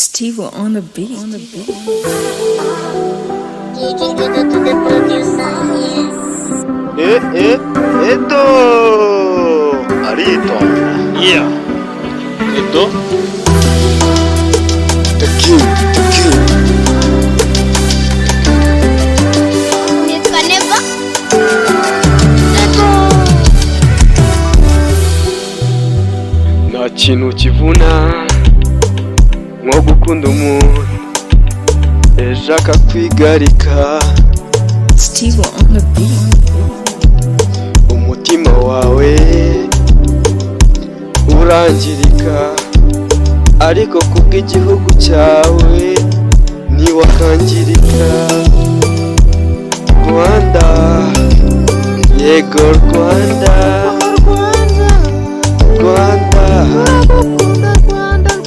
Steve on the beat. Edo Arito. Yeah. Edo. The king. Nitwa Neva. Nta kintu kivuna nko gukunda umuntu ejo akakwigarika. Steve on the beat. Umutima wawe urangirika, ariko kubw'igihugu cyawe ntiwakangirika. Rwanda, yego Rwanda, Rwanda,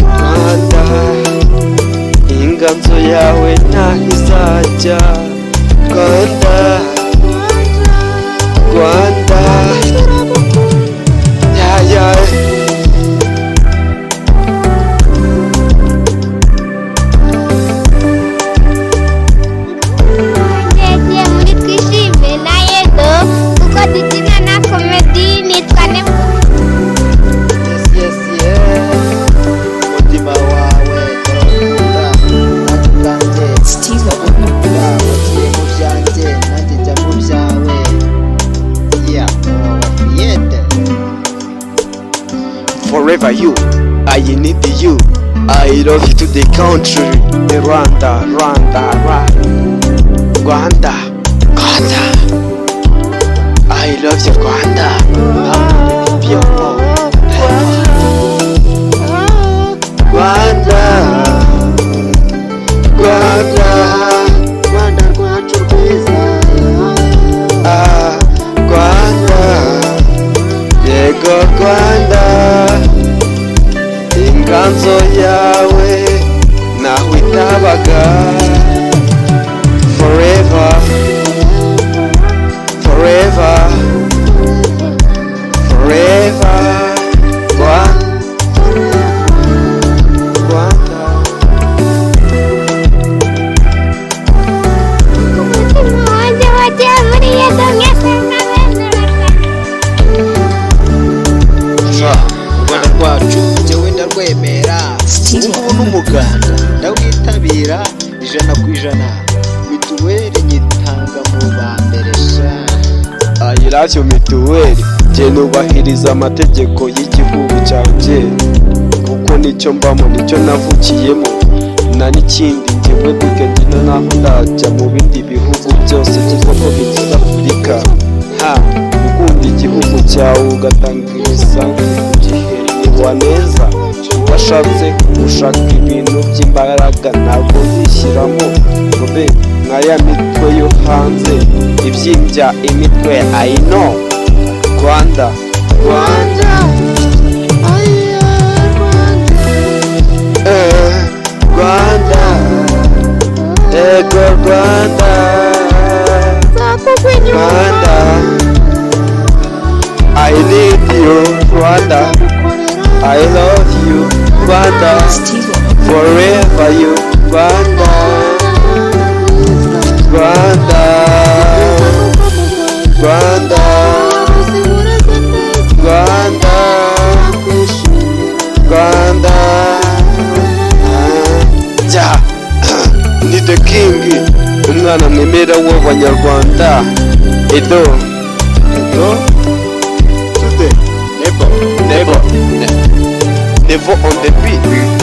Rwanda, inganzo yawe ntaho izajya. Rwanda, Rwanda, yeah. Ngeze muri twishime na Edo kuko dukina na comedy. Nitwa Neva. Yes. Umutima wawe urakunda nanjye ubwanjye Steve on the beat. wagiye mu byanjye nanjye njya mu byawe. Yete Forever you, I need you. I love you to the country, the Rwanda, Rwanda. I love you, Rwanda. How beautiful. Rwanda, Rwanda rwacu rwiza. Rwanda, yego Rwanda, inganzo yawe naho itabaga. Forever, Rwanda. Umutima wanjye wagiye muri Edo. Mwese mwabemeraga. U Rwanda rwacu njyewe ndarwemera. Ubu n'umuganda ndawitabira 100%. Mituweli nyitanga mu ba mbere sha. Ayirashyo mituweli, jye nubahiriza amategeko y'igihugu cyanjye, kuko nicyo mbamo, nicyo navukiyemo. Na n'ikindi njyewe burya ngina naho ndajya mu bindi bihugu byose by'isoko bigize Afurika. Gukunda igihugu cyawe ugatanga imisanzu ku gihe ntiwaneza. Washatse gushaka ibintu by'imbaraga ntabwo zishyiramo ngobe nk'aya mitwe yo hanze ibyimbya imitwe. I know Rwanda, Rwanda, Rwanda, ego Rwanda, Rwanda, I need you Rwanda, I love you Rwanda, Steve on the forever you Rwanda, Rwanda, Rwanda, Rwanda, Rwanda. Ja ni the king, umwana mwemera w'abanyarwanda. Edo Tude Nebo Never on the beat.